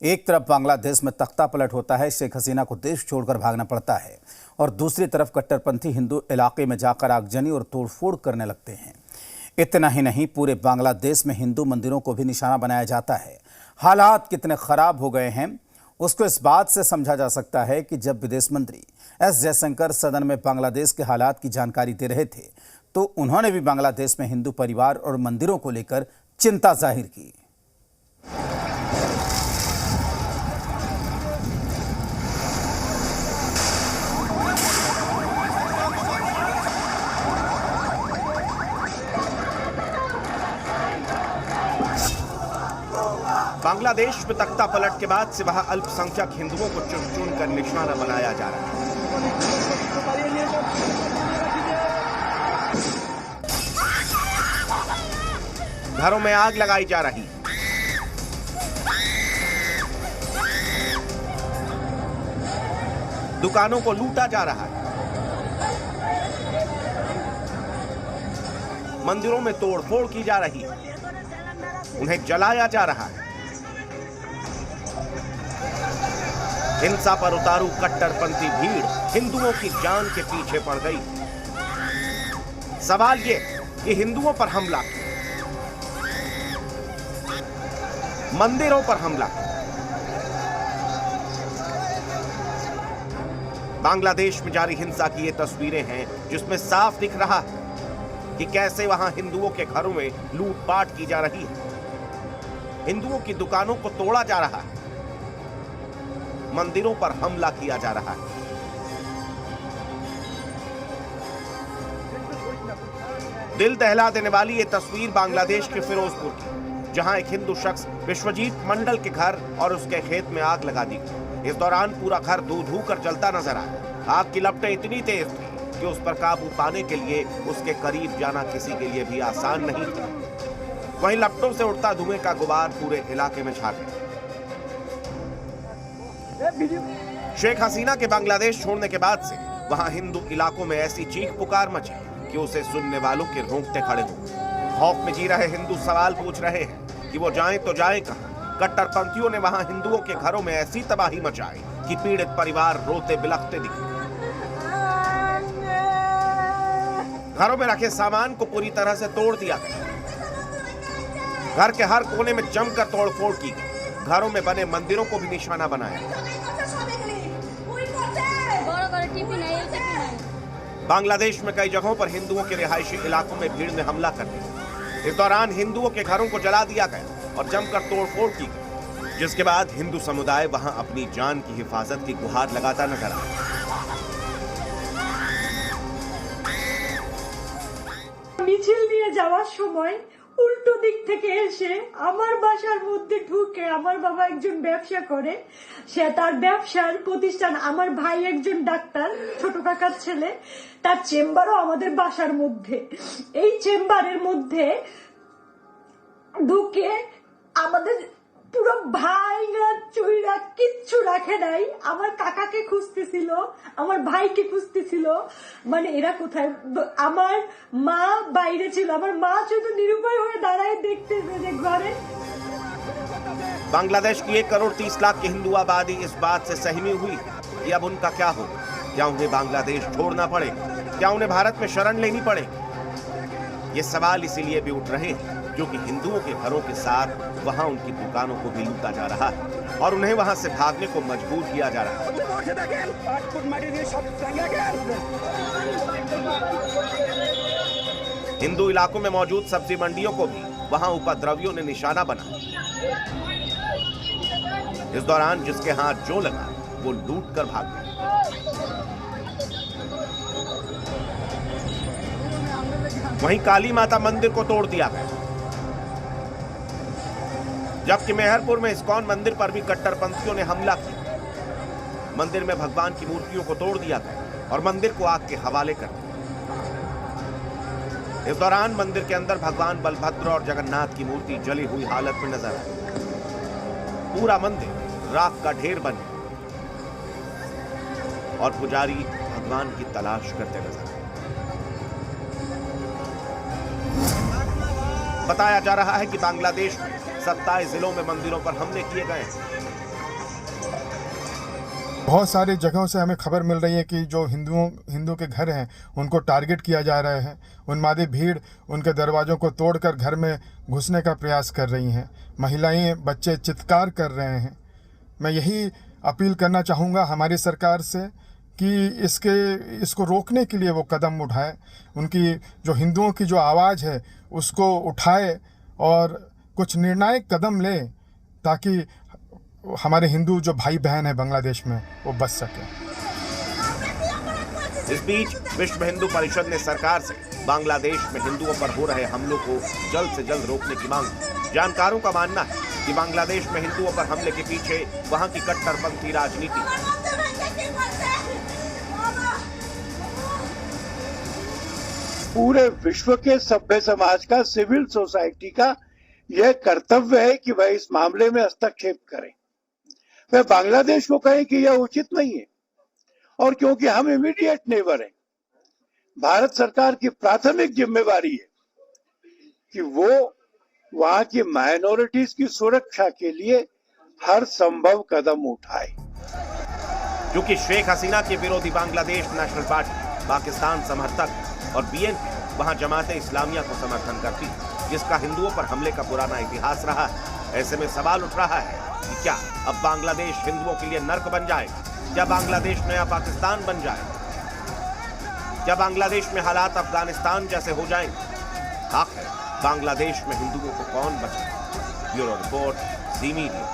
एक तरफ बांग्लादेश में तख्ता पलट होता है, शेख हसीना को देश छोड़कर भागना पड़ता है, और दूसरी तरफ कट्टरपंथी हिंदू इलाके में जाकर आगजनी और तोड़फोड़ करने लगते हैं। इतना ही नहीं, पूरे बांग्लादेश में हिंदू मंदिरों को भी निशाना बनाया जाता है। हालात कितने खराब हो गए हैं उसको इस बात से समझा जा सकता है कि जब विदेश मंत्री एस जयशंकर सदन में बांग्लादेश के हालात की जानकारी दे रहे थे तो उन्होंने भी बांग्लादेश में हिंदू परिवार और मंदिरों को लेकर चिंता जाहिर की। बांग्लादेश में तख्ता पलट के बाद से वहां अल्पसंख्यक हिंदुओं को चुन चुन कर निशाना बनाया जा रहा है। घरों में आग लगाई जा रही है। दुकानों को लूटा जा रहा है। मंदिरों में तोड़फोड़ की जा रही है। उन्हें जलाया जा रहा है। हिंसा पर उतारू कट्टरपंथी भीड़ हिंदुओं की जान के पीछे पड़ गई। सवाल यह कि हिंदुओं पर हमला, मंदिरों पर हमला, बांग्लादेश में जारी हिंसा की ये तस्वीरें हैं जिसमें साफ दिख रहा है कि कैसे वहां हिंदुओं के घरों में लूटपाट की जा रही है। हिंदुओं की दुकानों को तोड़ा जा रहा है। मंदिरों पर हमला किया जा रहा है। दिल दहला देने वाली ये तस्वीर बांग्लादेश के फिरोजपुर की, जहां एक हिंदू शख्स विश्वजीत मंडल के घर और उसके खेत में आग लगा दी गई। इस दौरान पूरा घर धू धू कर जलता नजर आया। आग की लपटें इतनी तेज थी कि उस पर काबू पाने के लिए उसके करीब जाना किसी के लिए भी आसान नहीं था। वहीं लपटों से उड़ता धुएं का गुबार पूरे इलाके में छा गया। शेख हसीना के बांग्लादेश छोड़ने के बाद से वहां हिंदू इलाकों में ऐसी चीख पुकार मची कि उसे सुनने वालों के रोंगटे खड़े हो। खौफ में जी रहे हिंदू सवाल पूछ रहे हैं कि वो जाएं तो जाएं कहां। कट्टरपंथियों ने वहां हिंदुओं के घरों में ऐसी तबाही मचाई कि पीड़ित परिवार रोते बिलखते दिखे। घरों में रखे सामान को पूरी तरह से तोड़ दिया गया। घर के हर कोने में जमकर तोड़फोड़ की गई। घरों में बने मंदिरों को भी निशाना बनाया। बांग्लादेश में कई जगहों पर हिंदुओं के रिहायशी इलाकों में भीड़ ने हमला कर दिया। इस दौरान हिंदुओं के घरों को जला दिया गया और जमकर तोड़फोड़ की गई, जिसके बाद हिंदू समुदाय वहां अपनी जान की हिफाजत की गुहार लगाता नजर आया। মিছিল নিয়ে যাওয়ার সময় উল্টো দিক থেকে এসে আমার বাসার মধ্যে ঢুকে, আমার বাবা একজন ব্যবসা করে, সে তার ব্যবসার প্রতিষ্ঠান, আমার ভাই একজন ডাক্তার, ছোট কাকার ছেলে, তার চেম্বারও আমাদের বাসার মধ্যে। এই চেম্বারের মধ্যে ঢুকে আমাদের পুরো ভাইরা চুইরা কিচ্ছু রাখে নাই। আমার কাকাকে খুঁজতেছিল, আমার ভাইকে খুঁজতেছিল, মানে এরা কোথায়। আমার মা বাইরে ছিল, আমার মা শুধু নিরুপায় হয়ে দাঁড়ায় দেখতেছে যে ঘরে। बांग्लादेश की 1 करोड़ 30 लाख की हिंदू आबादी इस बात से सहमी हुई कि अब उनका क्या होगा। क्या उन्हें बांग्लादेश छोड़ना पड़ेगा? क्या उन्हें भारत में शरण लेनी पड़ेगी? ये सवाल इसीलिए भी उठ रहे हैं क्योंकि हिंदुओं के घरों के साथ वहां उनकी दुकानों को भी लूटा जा रहा है और उन्हें वहां से भागने को मजबूर किया जा रहा है। हिंदू इलाकों में मौजूद सब्जी मंडियों को भी वहां उपद्रवियों ने निशाना बनाया। इस दौरान जिसके हाथ जो लगा वो लूट कर भाग गए। वहीं काली माता मंदिर को तोड़ दिया गया, जबकि मेहरपुर में इस्कॉन मंदिर पर भी कट्टरपंथियों ने हमला किया। मंदिर में भगवान की मूर्तियों को तोड़ दिया गया और मंदिर को आग के हवाले कर दिया। इस दौरान मंदिर के अंदर भगवान बलभद्र और जगन्नाथ की मूर्ति जली हुई हालत में नजर आई। पूरा मंदिर राख का ढेर बन गया और पुजारी भगवान की तलाश करते नजर आए। बताया जा रहा है कि बांग्लादेश में 27 जिलों में मंदिरों पर हमले किए गए हैं। बहुत सारी जगहों से हमें खबर मिल रही है कि जो हिंदू के घर हैं उनको टारगेट किया जा रहा है। उन्मादी भीड़ उनके दरवाज़ों को तोड़कर घर में घुसने का प्रयास कर रही हैं। महिलाएं, बच्चे चित्कार कर रहे हैं। मैं यही अपील करना चाहूँगा हमारी सरकार से कि इसको रोकने के लिए वो कदम उठाए, उनकी जो हिंदुओं की जो आवाज़ है उसको उठाए और कुछ निर्णायक कदम ले ताकि हमारे हिंदू जो भाई बहन है बांग्लादेश में वो बच सके। इस बीच विश्व हिंदू परिषद ने सरकार से बांग्लादेश में हिंदुओं पर हो रहे हमलों को जल्द से जल्द रोकने की मांग की। जानकारों का मानना है कि बांग्लादेश में हिंदुओं पर हमले के पीछे वहां की कट्टरपंथी राजनीति है। पूरे विश्व के सभ्य समाज का, सिविल सोसाइटी का यह कर्तव्य है कि वह इस मामले में हस्तक्षेप करें। वह बांग्लादेश को कहें कि यह उचित नहीं है, और क्योंकि हम इमीडिएट नेबर हैं, भारत सरकार की प्राथमिक जिम्मेवारी है कि वो वहां की माइनॉरिटीज की सुरक्षा के लिए हर संभव कदम उठाए। क्योंकि शेख हसीना के विरोधी बांग्लादेश नेशनल पार्टी, पाकिस्तान समर्थक और बीएनपी वहां जमाते इस्लामिया को समर्थन करती है, जिसका हिंदुओं पर हमले का पुराना इतिहास रहा है। ऐसे में सवाल उठ रहा है कि क्या अब बांग्लादेश हिंदुओं के लिए नर्क बन जाएगा? क्या बांग्लादेश नया पाकिस्तान बन जाएगा? क्या बांग्लादेश में हालात अफगानिस्तान जैसे हो जाएंगे? आखिर बांग्लादेश में हिंदुओं को कौन बचाएगा? ब्यूरो रिपोर्ट, जी मीडिया।